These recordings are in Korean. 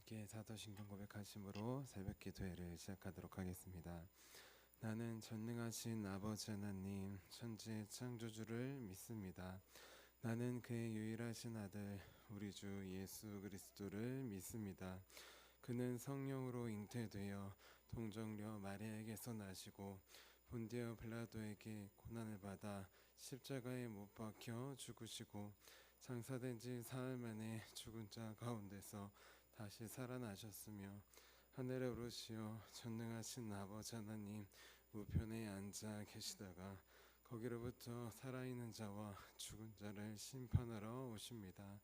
함께 사도신경 고백하심으로 새벽 기도회를 시작하도록 하겠습니다. 나는 전능하신 아버지 하나님 천지의 창조주를 믿습니다. 나는 그의 유일하신 아들 우리 주 예수 그리스도를 믿습니다. 그는 성령으로 잉태되어 동정녀 마리아에게서 나시고 본디오 빌라도에게 고난을 받아 십자가에 못 박혀 죽으시고 장사된 지 사흘 만에 죽은 자 가운데서 다시 살아나셨으며 하늘에 오르시어 전능하신 아버지 하나님 우편에 앉아 계시다가 거기로부터 살아있는 자와 죽은 자를 심판하러 오십니다.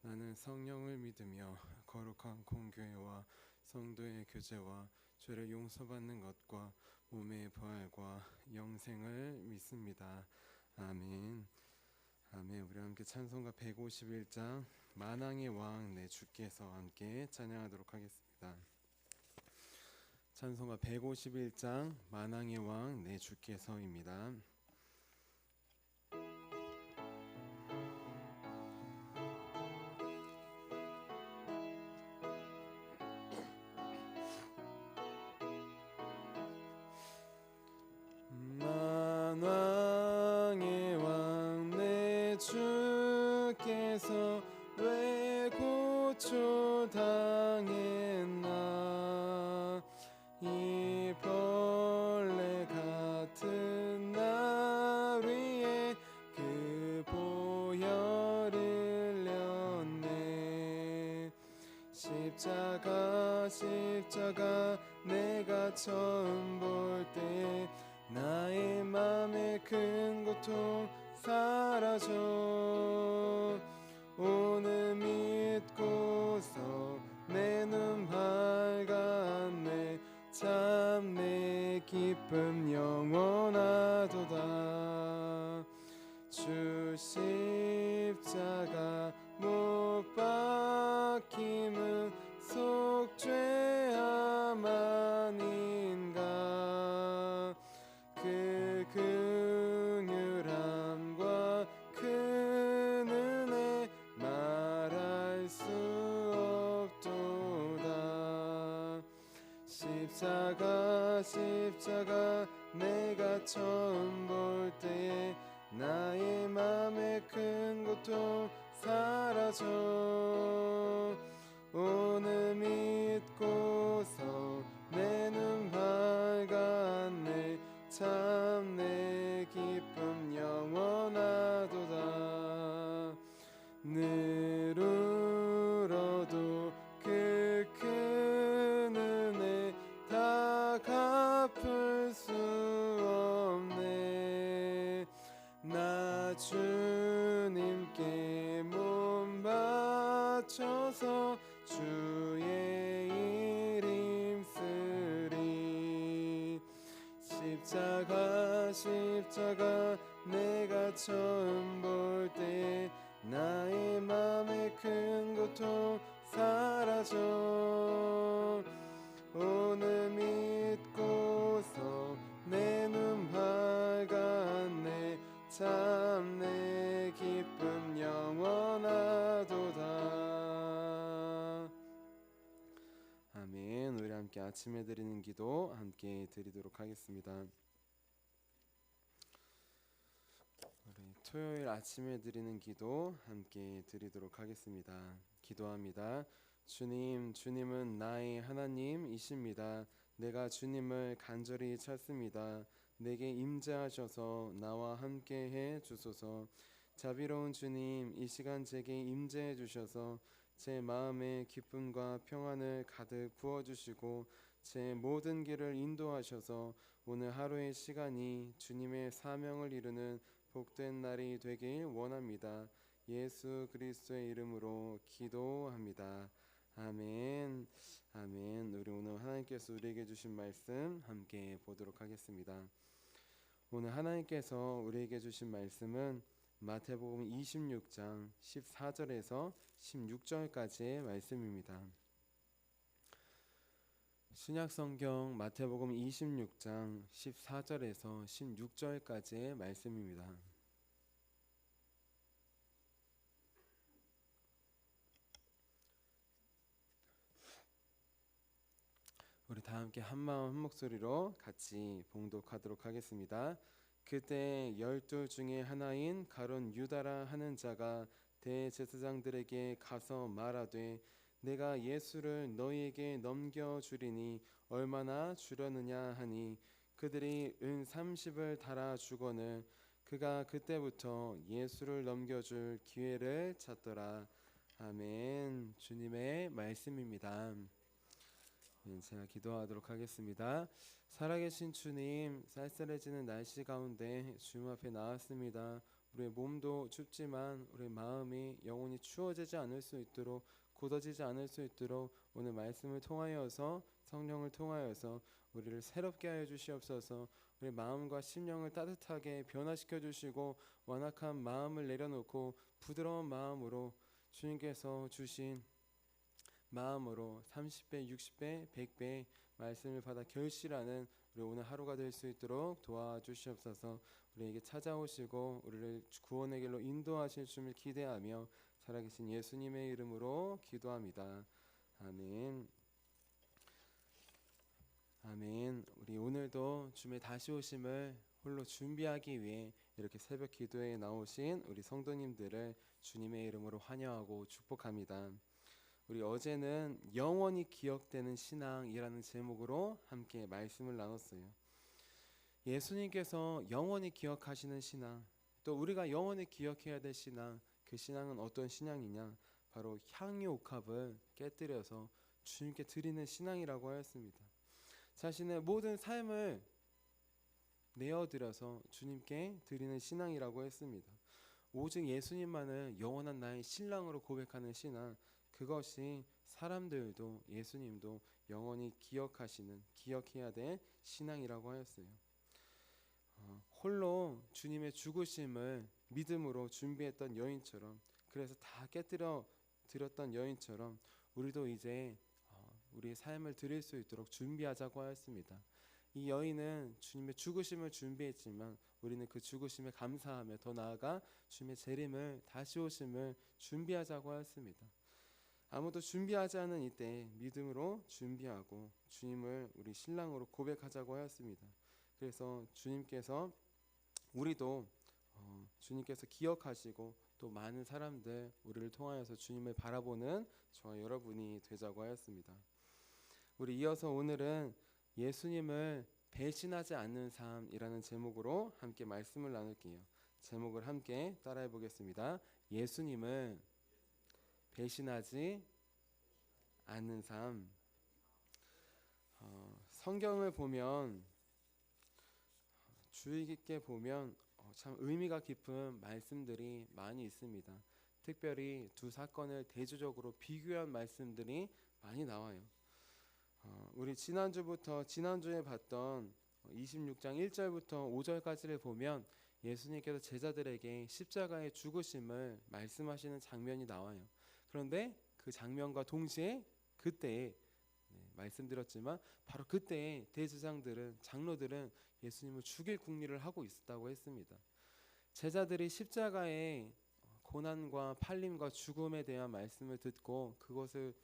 나는 성령을 믿으며 거룩한 공교회와 성도의 교제와 죄를 용서받는 것과 몸의 부활과 영생을 믿습니다. 아멘. 아멘. 우리 함께 찬송가 151장 만왕의 왕 내 주께서 함께 찬양하도록 하겠습니다. 찬송가 151장 만왕의 왕 내 주께서입니다. 만왕의 왕 내 주께서 왜 고초당했나 이 벌레 같은 날 위에 그 보혈을 흘렸네. 십자가 내가 처음 볼 때 나의 맘에 큰 고통 사라져 오늘 믿고서 내 눈 밝았네. 참 내 기쁨 영원하도다. 주 십자가 못 박힘은 속죄함 아닌가. 그 긍휼함과 그 은혜 말할 수 없도다. 십자가 내가 처음 볼 때에 나의 맘에 큰 고통 사라져 오늘 믿고서 내 눈 밝았네. 참 내 기쁨 영원하도다. 늘 울어도 그 큰 은혜 다 갚을 수 없네. 나 주님께 몸 바쳐서 주의 일 힘쓰리. 십자가 내가 처음 볼 때 나의 맘에 큰 고통 사라져 오늘 믿고서 내 눈 밝았네. 참 내 기쁨 영원하도다. 아멘. 우리 함께 아침에 드리는 기도 함께 드리도록 하겠습니다. 우리 토요일 아침에 드리는 기도 함께 드리도록 하겠습니다. 기도합니다. 주님은 나의 하나님이십니다. 내가 주님을 간절히 찾습니다. 내게 임재하셔서 나와 함께해 주소서. 자비로운 주님, 이 시간 제게 임재해 주셔서 제 마음에 기쁨과 평안을 가득 부어주시고 제 모든 길을 인도하셔서 오늘 하루의 시간이 주님의 사명을 이루는 복된 날이 되길 원합니다. 예수 그리스도의 이름으로 기도합니다. 아멘. 아멘. 우리 오늘 하나님께서 우리에게 주신 말씀 함께 보도록 하겠습니다. 오늘 하나님께서 우리에게 주신 말씀은 마태복음 26장 14절에서 16절까지의 말씀입니다. 신약성경 마태복음 26장 14절에서 16절까지의 말씀입니다. 우리 다 함께 한 마음 한 목소리로 같이 봉독하도록 하겠습니다. 그때 12 중에 하나인 가룟 유다라 하는 자가 대제사장들에게 가서 말하되 내가 예수를 너희에게 넘겨주리니 얼마나 주려느냐 하니 그들이 은 30을 달아 주거늘 그가 그때부터 예수를 넘겨줄 기회를 찾더라. 아멘. 주님의 말씀입니다. 제가 기도하도록 하겠습니다. 살아계신 주님, 쌀쌀해지는 날씨 가운데 주님 앞에 나왔습니다. 우리의 몸도 춥지만 우리의 마음이 영원히 추워지지 않을 수 있도록, 굳어지지 않을 수 있도록 오늘 말씀을 통하여서, 성령을 통하여서 우리를 새롭게 하여 주시옵소서. 우리 마음과 심령을 따뜻하게 변화시켜 주시고 완악한 마음을 내려놓고 부드러운 마음으로 주님께서 주신 마음으로 30배, 60배, 100배 말씀을 받아 결실하는 우리 오늘 하루가 될 수 있도록 도와주시옵소서. 우리에게 찾아오시고 우리를 구원의 길로 인도하실 주님을 기대하며 살아계신 예수님의 이름으로 기도합니다. 아멘. 아멘. 우리 오늘도 주님의 다시 오심을 홀로 준비하기 위해 이렇게 새벽 기도에 나오신 우리 성도님들을 주님의 이름으로 환영하고 축복합니다. 우리 어제는 영원히 기억되는 신앙이라는 제목으로 함께 말씀을 나눴어요. 예수님께서 영원히 기억하시는 신앙, 또 우리가 영원히 기억해야 될 신앙, 그 신앙은 어떤 신앙이냐? 바로 향유 옥합을 깨뜨려서 주님께 드리는 신앙이라고 하였습니다. 자신의 모든 삶을 내어드려서 주님께 드리는 신앙이라고 했습니다. 오직 예수님만을 영원한 나의 신랑으로 고백하는 신앙, 그것이 사람들도 예수님도 영원히 기억해야 될 신앙이라고 하였어요. 홀로 주님의 죽으심을 믿음으로 준비했던 여인처럼, 그래서 다 깨뜨려 드렸던 여인처럼 우리도 이제 우리의 삶을 드릴 수 있도록 준비하자고 하였습니다. 이 여인은 주님의 죽으심을 준비했지만 우리는 그 죽으심에 감사하며 더 나아가 주님의 재림을, 다시 오심을 준비하자고 하였습니다. 아무도 준비하지 않은 이때 믿음으로 준비하고 주님을 우리 신랑으로 고백하자고 하였습니다. 그래서 주님께서 우리도 주님께서 기억하시고 또 많은 사람들 우리를 통하여서 주님을 바라보는 저와 여러분이 되자고 하였습니다. 우리 이어서 오늘은 예수님을 배신하지 않는 삶이라는 제목으로 함께 말씀을 나눌게요. 제목을 함께 따라해 보겠습니다. 예수님을 배신하지 않는 삶. 성경을 보면 주의 깊게 보면 참 의미가 깊은 말씀들이 많이 있습니다. 특별히 두 사건을 대조적으로 비교한 말씀들이 많이 나와요. 우리 지난주에 봤던 26장 1절부터 5절까지를 보면 예수님께서 제자들에게 십자가의 죽으심을 말씀하시는 장면이 나와요. 그런데 그 장면과 동시에 그때 말씀드렸지만 바로 그때 대제사장들은, 장로들은 예수님을 죽일 궁리를 하고 있었다고 했습니다. 제자들이 십자가의 고난과 팔림과 죽음에 대한 말씀을 듣고 그것을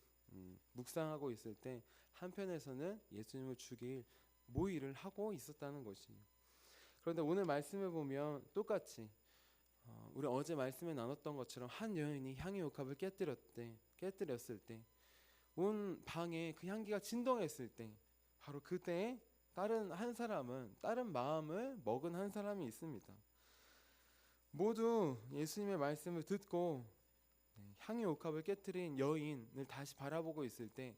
묵상하고 있을 때 한편에서는 예수님을 죽일 모의를 하고 있었다는 것이에요. 그런데 오늘 말씀을 보면 똑같이 우리 어제 말씀에 나눴던 것처럼 한 여인이 향유 옥합을 깨뜨렸을 때, 온 방에 그 향기가 진동했을 때, 바로 그때 다른 마음을 먹은 한 사람이 있습니다. 모두 예수님의 말씀을 듣고 향유 옥합을 깨뜨린 여인을 다시 바라보고 있을 때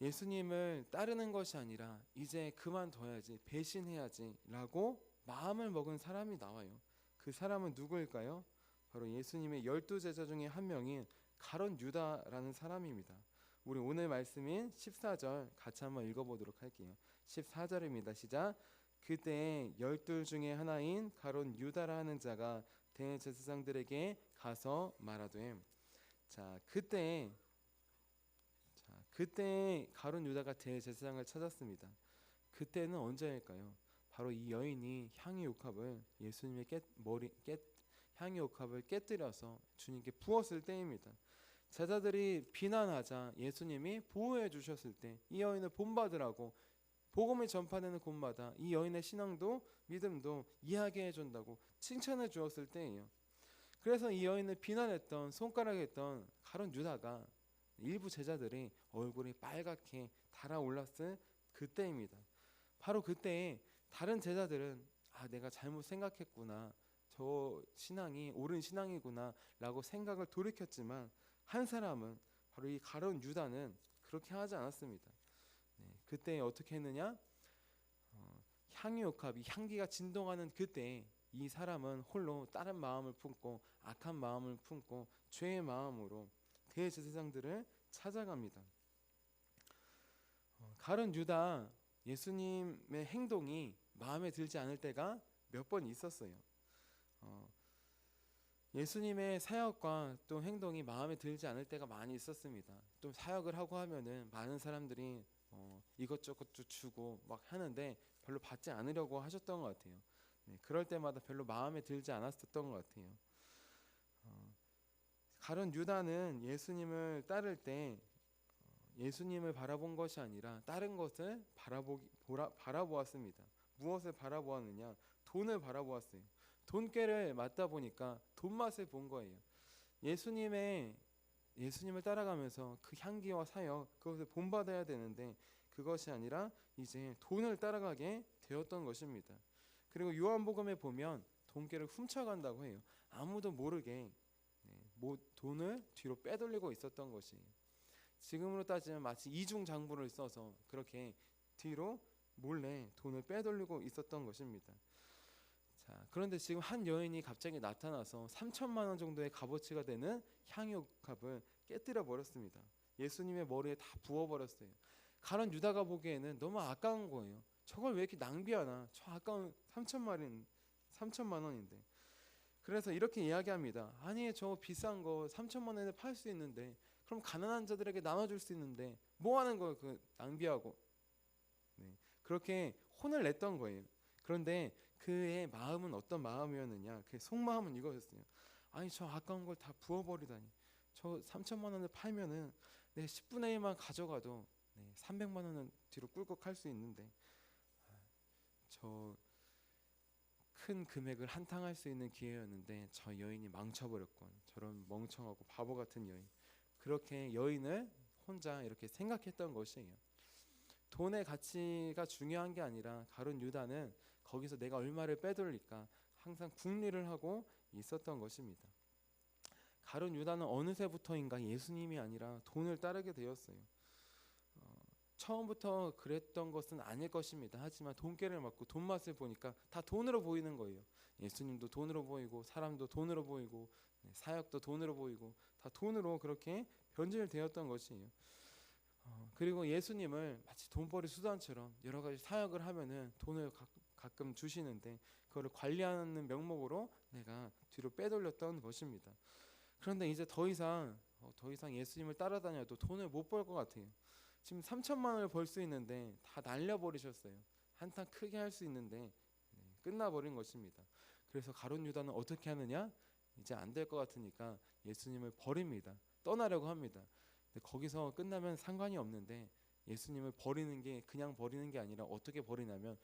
예수님을 따르는 것이 아니라 이제 그만둬야지, 배신해야지 라고 마음을 먹은 사람이 나와요. 그 사람은 누구일까요? 바로 예수님의 12제자 중에 한 명인 가룟 유다라는 사람입니다. 우리 오늘 말씀인 14절 같이 한번 읽어보도록 할게요. 14절입니다. 시작. 그때 12 중에 하나인 가룟 유다라 하는 자가 대제사장들에게 가서 말하되, 그때 가룟 유다가 대제사장을 찾았습니다. 그때는 언제일까요? 바로 이 여인이 향유 옥합을 향유 옥합을 깨뜨려서 주님께 부었을 때입니다. 제자들이 비난하자 예수님이 보호해 주셨을 때 이 여인을 본받으라고 복음을 전파되는 곳마다 이 여인의 신앙도 믿음도 이해하게 해준다고 칭찬해 주었을 때예요. 그래서 이 여인을 비난했던 손가락했던 가룟 유다가 일부 제자들이 얼굴이 빨갛게 달아올랐을 그때입니다. 바로 그때에 다른 제자들은 내가 잘못 생각했구나, 저 신앙이 옳은 신앙이구나 라고 생각을 돌이켰지만 한 사람은 바로 이 가룟 유다는 그렇게 하지 않았습니다. 그때 어떻게 했느냐? 향유옥합, 이 향기가 진동하는 그때 이 사람은 홀로 다른 마음을 품고 악한 마음을 품고 죄의 마음으로 대제사장들을 찾아갑니다. 가룟 유다, 예수님의 행동이 마음에 들지 않을 때가 몇 번 있었어요. 예수님의 사역과 또 행동이 마음에 들지 않을 때가 많이 있었습니다. 또 사역을 하고 하면은 많은 사람들이 이것저것 주고 막 하는데 별로 받지 않으려고 하셨던 것 같아요. 그럴 때마다 별로 마음에 들지 않았었던 것 같아요. 가룟 유다는 예수님을 따를 때 예수님을 바라본 것이 아니라 다른 것을 바라보았습니다. 무엇을 바라보았느냐? 돈을 바라보았어요. 돈꾀를 맞다 보니까 돈맛을 본 거예요. 예수님을 따라가면서 그 향기와 사역 그것을 본받아야 되는데 그것이 아니라 이제 돈을 따라가게 되었던 것입니다. 그리고 요한복음에 보면 돈꾀를 훔쳐간다고 해요. 아무도 모르게 돈을 뒤로 빼돌리고 있었던 것이에요. 지금으로 따지면 마치 이중장부를 써서 그렇게 뒤로 몰래 돈을 빼돌리고 있었던 것입니다. 자, 그런데 지금 한 여인이 갑자기 나타나서 3천만 원 정도의 값어치가 되는 향유값을 깨뜨려 버렸습니다. 예수님의 머리에 다 부어버렸어요. 가룟 유다가 보기에는 너무 아까운 거예요. 저걸 왜 이렇게 낭비하나? 저 아까운 3천만 원인데. 그래서 이렇게 이야기합니다. 아니, 저 비싼 거 3천만 원에 팔 수 있는데, 그럼 가난한 자들에게 나눠줄 수 있는데 뭐 하는 거예요? 그 낭비하고. 그렇게 혼을 냈던 거예요. 그런데 그의 마음은 어떤 마음이었느냐? 그의 속마음은 이거였어요. 아니, 저 아까운 걸 다 부어버리다니. 저 3천만 원을 팔면은 내 10분의 1만 가져가도 300만 원은 뒤로 꿀꺽할 수 있는데 저 큰 금액을 한탕할 수 있는 기회였는데 저 여인이 망쳐버렸건, 저런 멍청하고 바보 같은 여인. 그렇게 여인을 혼자 이렇게 생각했던 것이에요. 돈의 가치가 중요한 게 아니라 가룟 유다는 거기서 내가 얼마를 빼돌릴까 항상 궁리를 하고 있었던 것입니다. 가룟 유다는 어느새부터인가 예수님이 아니라 돈을 따르게 되었어요. 처음부터 그랬던 것은 아닐 것입니다. 하지만 돈꾀를 맞고 돈맛을 보니까 다 돈으로 보이는 거예요. 예수님도 돈으로 보이고 사람도 돈으로 보이고 사역도 돈으로 보이고 다 돈으로 그렇게 변질되었던 것이에요. 그리고 예수님을 마치 돈벌이 수단처럼 여러 가지 사역을 하면은 돈을 가끔 주시는데 그거를 관리하는 명목으로 내가 뒤로 빼돌렸던 것입니다. 그런데 이제 더 이상 예수님을 따라다녀도 돈을 못 벌 것 같아요. 지금 3천만 원을 벌 수 있는데 다 날려버리셨어요. 한탕 크게 할 수 있는데 끝나버린 것입니다. 그래서 가룟 유다는 어떻게 하느냐? 이제 안 될 것 같으니까 예수님을 버립니다. 떠나려고 합니다. 근데 거기서 끝나면 상관이 없는데 예수님을 버리는 게 그냥 버리는 게 아니라 어떻게 버리냐면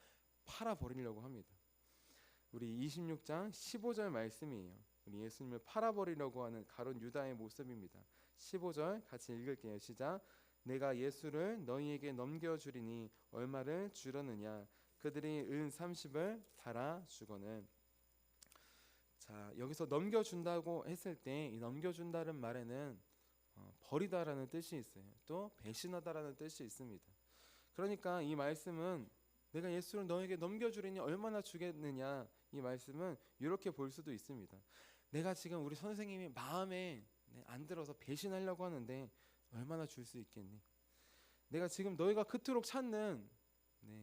팔아 버리려고 합니다. 우리 26장 15절 말씀이에요. 우리 예수님을 팔아 버리려고 하는 가룟 유다의 모습입니다. 15절 같이 읽을게요. 시작. 내가 예수를 너희에게 넘겨주리니 얼마를 주려느냐? 그들이 은 30을 달아 주거늘. 자, 여기서 넘겨준다고 했을 때 이 넘겨준다는 말에는 버리다라는 뜻이 있어요. 또 배신하다라는 뜻이 있습니다. 그러니까 이 말씀은 내가 예수를 너에게 넘겨주리니 얼마나 주겠느냐, 이 말씀은 이렇게 볼 수도 있습니다. 내가 지금 우리 선생님이 마음에 안 들어서 배신하려고 하는데 얼마나 줄 수 있겠니? 내가 지금 너희가 그토록 찾는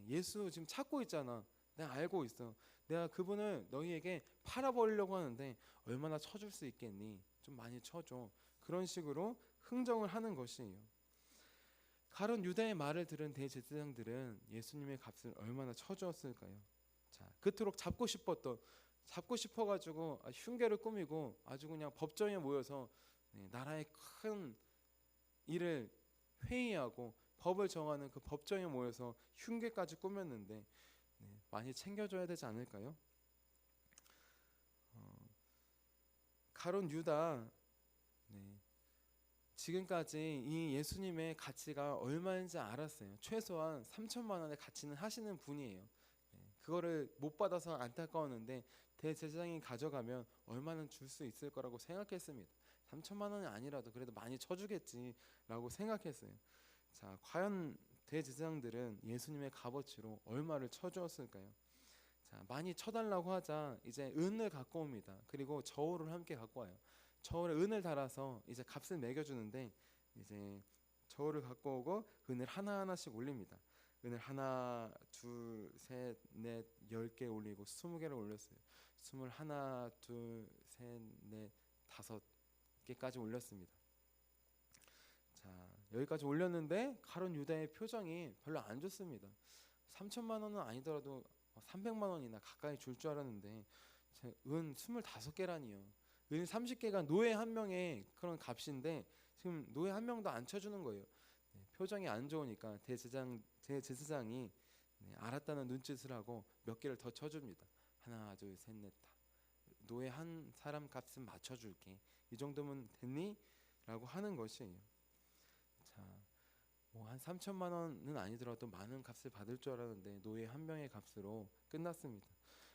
예수 지금 찾고 있잖아. 내가 알고 있어. 내가 그분을 너희에게 팔아버리려고 하는데 얼마나 쳐줄 수 있겠니? 좀 많이 쳐줘. 그런 식으로 흥정을 하는 것이에요. 가룟 유다의 말을 들은 대제사장들은 예수님의 값을 얼마나 쳐주었을까요? 자, 그토록 잡고 싶어가지고 흉계를 꾸미고 아주 그냥 법정에 모여서 나라의 큰 일을 회의하고 법을 정하는 그 법정에 모여서 흉계까지 꾸몄는데 많이 챙겨줘야 되지 않을까요? 가룟 유다, 지금까지 이 예수님의 가치가 얼마인지 알았어요. 최소한 3천만 원의 가치는 하시는 분이에요. 그거를 못 받아서 안타까웠는데 대제사장이 가져가면 얼마는 줄 수 있을 거라고 생각했습니다. 3천만 원이 아니라도 그래도 많이 쳐주겠지라고 생각했어요. 자, 과연 대제사장들은 예수님의 값어치로 얼마를 쳐주었을까요? 자, 많이 쳐달라고 하자 이제 은을 갖고 옵니다. 그리고 저울을 함께 갖고 와요. 저울에 은을 달아서 이제 값을 매겨주는데 이제 저울을 갖고 오고 은을 하나하나씩 올립니다. 은을 하나, 둘, 셋, 넷, 10개 올리고 20개를 올렸어요. 21, 둘, 셋, 넷, 5개까지 올렸습니다. 자, 여기까지 올렸는데 가룟 유다의 표정이 별로 안 좋습니다. 3천만 원은 아니더라도 300만 원이나 가까이 줄 줄 알았는데 은 25개라니요. 은 30개가 노예 한 명의 그런 값인데 지금 노예 한 명도 안 쳐주는 거예요. 표정이 안 좋으니까 대제사장이 알았다는 눈짓을 하고 몇 개를 더 쳐줍니다. 하나, 둘, 셋, 넷, 다. 노예 한 사람 값은 맞춰줄게. 이 정도면 됐니? 라고 하는 것이에요. 자, 뭐 한 3천만 원은 아니더라도 많은 값을 받을 줄 알았는데 노예 한 명의 값으로 끝났습니다.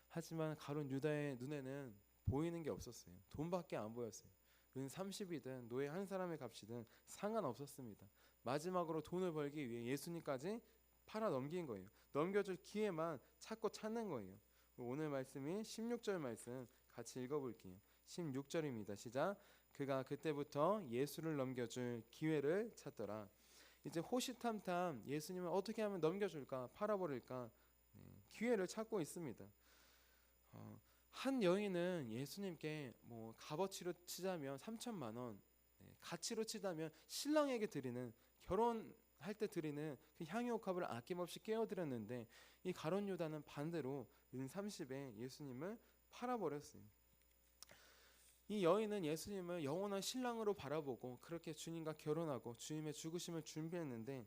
하지만 가룟 유다의 눈에는 보이는 게 없었어요. 돈밖에 안 보였어요. 은 30이든 노예 한 사람의 값이든 상관없었습니다. 마지막으로 돈을 벌기 위해 예수님까지 팔아 넘긴 거예요. 넘겨줄 기회만 찾는 거예요. 오늘 말씀이 16절 말씀 같이 읽어볼게요. 16절입니다. 시작. 그가 그때부터 예수를 넘겨줄 기회를 찾더라. 이제 호시탐탐 예수님을 어떻게 하면 넘겨줄까, 팔아버릴까 기회를 찾고 있습니다. 한 여인은 예수님께 뭐 값어치로 치자면 3천만 원, 가치로 치자면 신랑에게 드리는, 결혼할 때 드리는 그 향유옥합을 아낌없이 깨어드렸는데 이 가룟 유다는 반대로 은 30에 예수님을 팔아버렸어요. 이 여인은 예수님을 영원한 신랑으로 바라보고 그렇게 주님과 결혼하고 주님의 죽으심을 준비했는데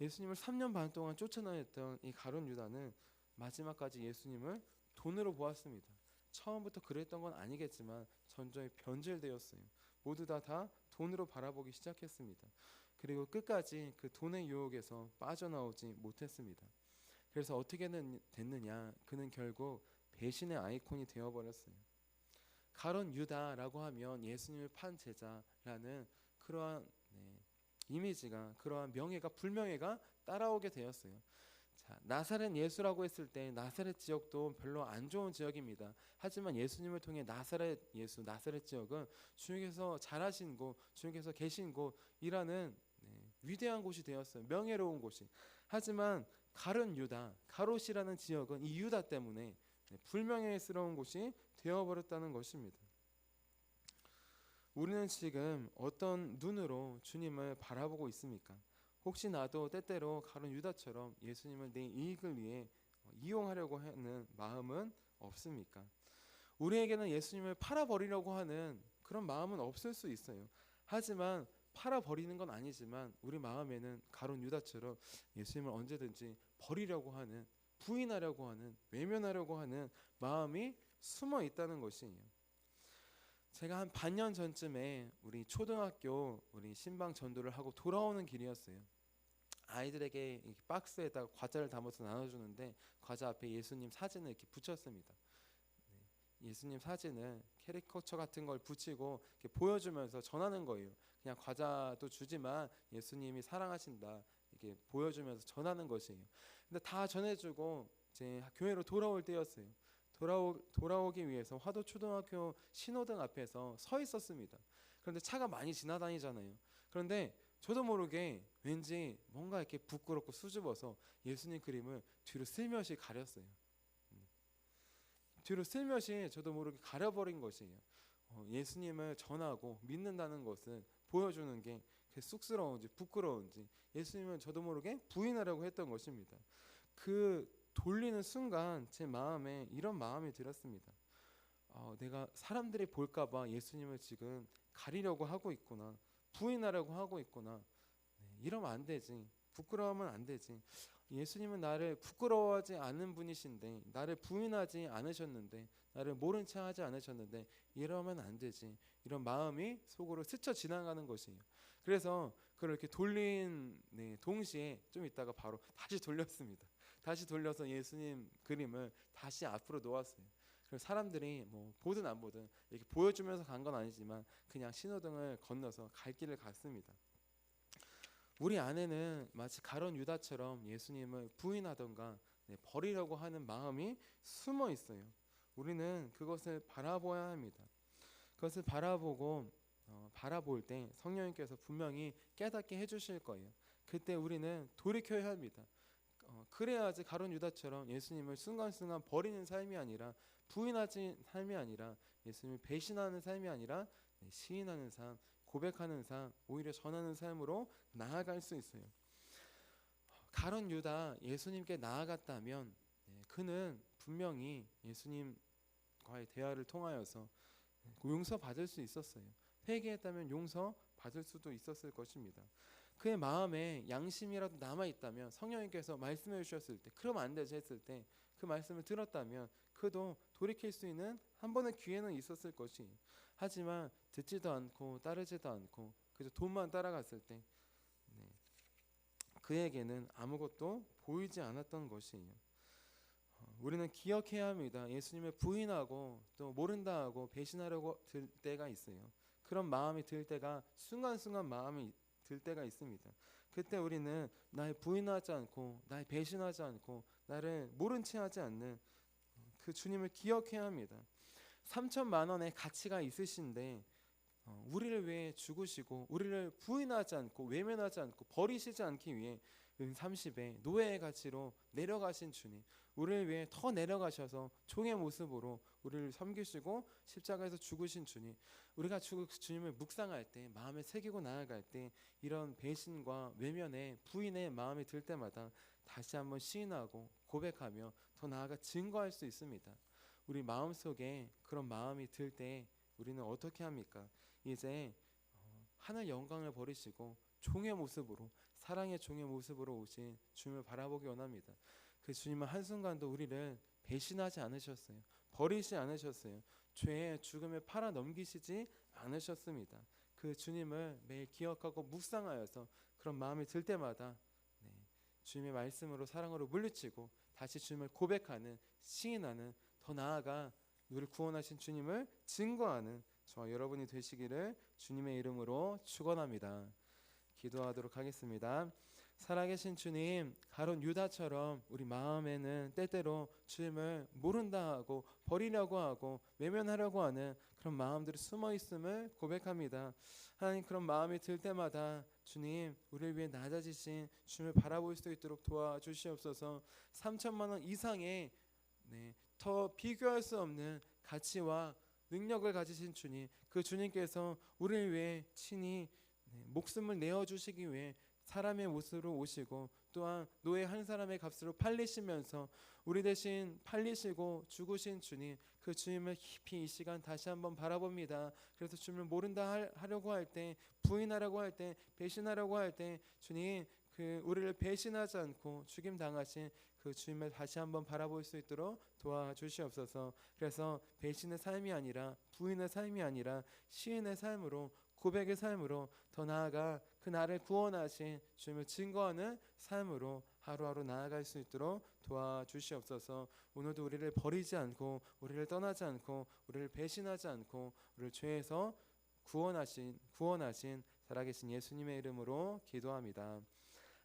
예수님을 3년 반 동안 쫓아다녔던 이 가룟 유다는 마지막까지 예수님을 돈으로 보았습니다. 처음부터 그랬던 건 아니겠지만 전적이 변질되었어요. 모두 다 돈으로 바라보기 시작했습니다. 그리고 끝까지 그 돈의 유혹에서 빠져나오지 못했습니다. 그래서 어떻게 됐느냐? 그는 결국 배신의 아이콘이 되어버렸어요. 가룟 유다라고 하면 예수님을 판 제자라는 그러한 이미지가, 그러한 명예가, 불명예가 따라오게 되었어요. 자, 나사렛 예수라고 했을 때 나사렛 지역도 별로 안 좋은 지역입니다. 하지만 예수님을 통해 나사렛 예수, 나사렛 지역은 주님께서 잘하신 곳, 주님께서 계신 곳이라는 위대한 곳이 되었어요. 명예로운 곳이. 하지만 가룟 유다, 가롯이라는 지역은 이 유다 때문에 불명예스러운 곳이 되어버렸다는 것입니다. 우리는 지금 어떤 눈으로 주님을 바라보고 있습니까? 혹시 나도 때때로 가룟 유다처럼 예수님을 내 이익을 위해 이용하려고 하는 마음은 없습니까? 우리에게는 예수님을 팔아버리려고 하는 그런 마음은 없을 수 있어요. 하지만 팔아버리는 건 아니지만 우리 마음에는 가룟 유다처럼 예수님을 언제든지 버리려고 하는, 부인하려고 하는, 외면하려고 하는 마음이 숨어 있다는 것이에요. 제가 한 반년 전쯤에 우리 초등학교 우리 신방 전도를 하고 돌아오는 길이었어요. 아이들에게 이렇게 박스에다가 과자를 담아서 나눠주는데 과자 앞에 예수님 사진을 이렇게 붙였습니다. 예수님 사진을 캐리커처 같은 걸 붙이고 이렇게 보여주면서 전하는 거예요. 그냥 과자도 주지만 예수님이 사랑하신다 이렇게 보여주면서 전하는 것이에요. 근데 다 전해주고 이제 교회로 돌아올 때였어요. 돌아오기 위해서 화도초등학교 신호등 앞에서 서 있었습니다. 그런데 차가 많이 지나다니잖아요. 그런데 저도 모르게 왠지 뭔가 이렇게 부끄럽고 수줍어서 예수님 그림을 뒤로 슬며시 가렸어요. 뒤로 슬며시 저도 모르게 가려버린 것이에요. 예수님을 전하고 믿는다는 것을 보여주는 게 쑥스러운지 부끄러운지 예수님은 저도 모르게 부인하려고 했던 것입니다. 그 돌리는 순간 제 마음에 이런 마음이 들었습니다. 내가 사람들이 볼까봐 예수님을 지금 가리려고 하고 있구나, 부인하려고 하고 있구나. 이러면 안 되지. 부끄러우면 안 되지. 예수님은 나를 부끄러워하지 않은 분이신데, 나를 부인하지 않으셨는데, 나를 모른 체 하지 않으셨는데, 이러면 안 되지. 이런 마음이 속으로 스쳐 지나가는 것이에요. 그래서 그걸 이렇게 돌린 동시에 좀 있다가 바로 다시 돌렸습니다. 다시 돌려서 예수님 그림을 다시 앞으로 놓았어요. 그래서 사람들이 뭐 보든 안 보든 이렇게 보여주면서 간 건 아니지만 그냥 신호등을 건너서 갈 길을 갔습니다. 우리 안에는 마치 가룟 유다처럼 예수님을 부인하던가 버리려고 하는 마음이 숨어 있어요. 우리는 그것을 바라봐야 합니다. 그것을 바라볼 때 성령님께서 분명히 깨닫게 해주실 거예요. 그때 우리는 돌이켜야 합니다. 그래야지 가룟 유다처럼 예수님을 순간순간 버리는 삶이 아니라, 부인하지 삶이 아니라, 예수님을 배신하는 삶이 아니라 시인하는 삶, 고백하는 삶, 오히려 전하는 삶으로 나아갈 수 있어요. 가룟 유다 예수님께 나아갔다면 그는 분명히 예수님과의 대화를 통하여서 용서받을 수 있었어요. 회개했다면 용서받을 수도 있었을 것입니다. 그의 마음에 양심이라도 남아있다면, 성령님께서 말씀해 주셨을 때 그러면 안 되지 했을 때 그 말씀을 들었다면 그도 돌이킬 수 있는 한 번의 기회는 있었을 것이에요. 하지만 듣지도 않고 따르지도 않고 그저 돈만 따라갔을 때 그에게는 아무것도 보이지 않았던 것이에요. 우리는 기억해야 합니다. 예수님을 부인하고 또 모른다 하고 배신하려고 들 때가 있어요. 그런 마음이 들 때가, 순간순간 마음이 들 때가 있습니다. 그때 우리는 나를 부인하지 않고 나를 배신하지 않고 나를 모른 채 하지 않는 그 주님을 기억해야 합니다. 3천만 원의 가치가 있으신데 우리를 위해 죽으시고 우리를 부인하지 않고 외면하지 않고 버리시지 않기 위해 은 30의 노예의 가치로 내려가신 주님, 우리를 위해 더 내려가셔서 종의 모습으로 우리를 섬기시고 십자가에서 죽으신 주님, 우리가 주님을 묵상할 때, 마음에 새기고 나아갈 때 이런 배신과 외면의 부인의 마음이 들 때마다 다시 한번 시인하고 고백하며 더 나아가 증거할 수 있습니다. 우리 마음속에 그런 마음이 들 때 우리는 어떻게 합니까? 이제 하늘 영광을 버리시고 종의 모습으로, 사랑의 종의 모습으로 오신 주님을 바라보기 원합니다. 그 주님은 한순간도 우리를 배신하지 않으셨어요. 버리지 않으셨어요. 죄의 죽음에 팔아 넘기시지 않으셨습니다. 그 주님을 매일 기억하고 묵상하여서 그런 마음이 들 때마다 주님의 말씀으로, 사랑으로 물리치고 다시 주님을 고백하는, 시인하는, 더 나아가 우리를 구원하신 주님을 증거하는 저와 여러분이 되시기를 주님의 이름으로 축원합니다. 기도하도록 하겠습니다. 살아계신 주님, 가룟 유다처럼 우리 마음에는 때때로 주님을 모른다 하고 버리려고 하고 외면하려고 하는 그런 마음들이 숨어 있음을 고백합니다. 하나님, 그런 마음이 들 때마다 주님, 우리를 위해 낮아지신 주님을 바라볼 수 있도록 도와주시옵소서. 3천만 원 이상의 더 비교할 수 없는 가치와 능력을 가지신 주님, 그 주님께서 우리를 위해 친히 목숨을 내어주시기 위해 사람의 모습으로 오시고 또한 노예 한 사람의 값으로 팔리시면서 우리 대신 팔리시고 죽으신 주님, 그 주님을 깊이 이 시간 다시 한번 바라봅니다. 그래서 주님을 모른다 하려고 할 때, 부인하려고 할 때, 배신하려고 할 때 주님, 그 우리를 배신하지 않고 죽임 당하신 그 주님을 다시 한번 바라볼 수 있도록 도와주시옵소서. 그래서 배신의 삶이 아니라, 부인의 삶이 아니라 시인의 삶으로, 고백의 삶으로, 더 나아가 그 나를 구원하신 주님을 증거하는 삶으로 하루하루 나아갈 수 있도록 도와주시옵소서. 오늘도 우리를 버리지 않고, 우리를 떠나지 않고, 우리를 배신하지 않고, 우리를 죄에서 구원하신 살아계신 예수님의 이름으로 기도합니다.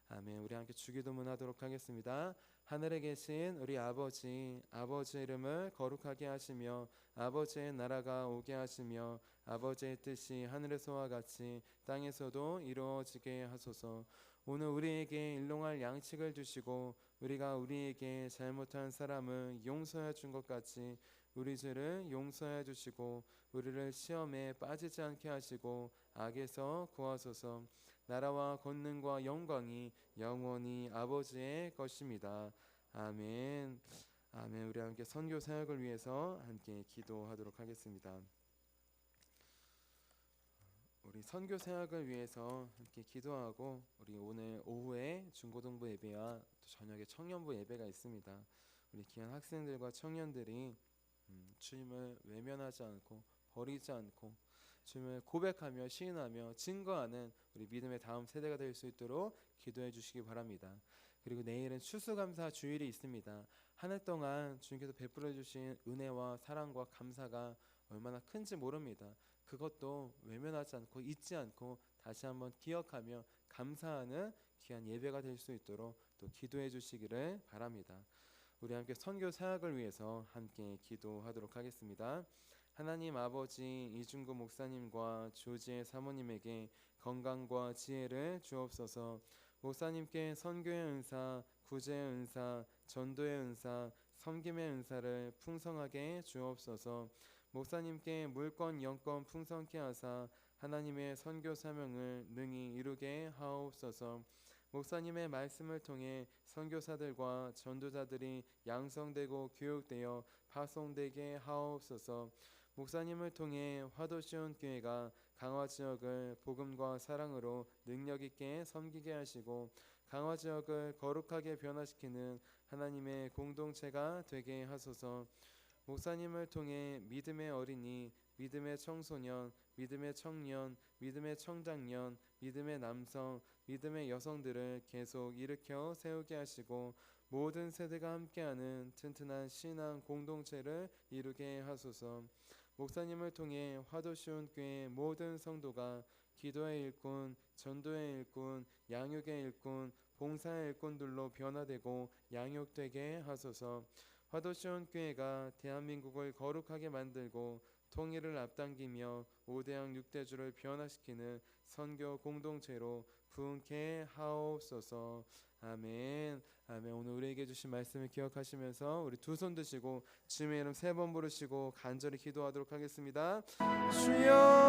아멘. 우리 함께 주기도문 하도록 하겠습니다. 하늘에 계신 우리 아버지의 이름을 거룩하게 하시며 아버지의 나라가 오게 하시며 아버지의 뜻이 하늘에서와 같이 땅에서도 이루어지게 하소서. 오늘 우리에게 일용할 양식을 주시고 우리가 우리에게 잘못한 사람을 용서해 준 것 같이 우리 죄를 용서해 주시고 우리를 시험에 빠지지 않게 하시고 악에서 구하소서. 나라와 권능과 영광이 영원히 아버지의 것입니다. 아멘. 아멘. 우리 함께 선교 사역을 위해서 함께 기도하도록 하겠습니다. 우리 선교 사역을 위해서 함께 기도하고 우리 오늘 오후에 중고등부 예배와 또 저녁에 청년부 예배가 있습니다. 우리 귀한 학생들과 청년들이 주님을 외면하지 않고 버리지 않고 주님을 고백하며 시인하며 증거하는 우리 믿음의 다음 세대가 될 수 있도록 기도해 주시기 바랍니다. 그리고 내일은 추수감사 주일이 있습니다. 한 해 동안 주님께서 베풀어 주신 은혜와 사랑과 감사가 얼마나 큰지 모릅니다. 그것도 외면하지 않고 잊지 않고 다시 한번 기억하며 감사하는 귀한 예배가 될 수 있도록 또 기도해 주시기를 바랍니다. 우리 함께 선교 사역을 위해서 함께 기도하도록 하겠습니다. 하나님 아버지, 이중구 목사님과 조지의 사모님에게 건강과 지혜를 주옵소서. 목사님께 선교의 은사, 구제의 은사, 전도의 은사, 섬김의 은사를 풍성하게 주옵소서. 목사님께 물권 영권 풍성케 하사 하나님의 선교 사명을 능히 이루게 하옵소서. 목사님의 말씀을 통해 선교사들과 전도자들이 양성되고 교육되어 파송되게 하옵소서. 목사님을 통해 화도시온 교회가 강화 지역을 복음과 사랑으로 능력 있게 섬기게 하시고 강화 지역을 거룩하게 변화시키는 하나님의 공동체가 되게 하소서. 목사님을 통해 믿음의 어린이, 믿음의 청소년, 믿음의 청년, 믿음의 청장년, 믿음의 남성, 믿음의 여성들을 계속 일으켜 세우게 하시고 모든 세대가 함께하는 튼튼한 신앙 공동체를 이루게 하소서. 목사님을 통해 화도시온 교회 모든 성도가 기도의 일꾼, 전도의 일꾼, 양육의 일꾼, 봉사의 일꾼들로 변화되고 양육되게 하소서. 화도시온 교회가 대한민국을 거룩하게 만들고 통일을 앞당기며 5대양 6대주를 변화시키는 선교 공동체로 부흥케 하옵소서. 아멘. 아멘. 오늘 우리에게 주신 말씀을 기억하시면서 우리 두 손 드시고 주님의 이름 3번 부르시고 간절히 기도하도록 하겠습니다. 주여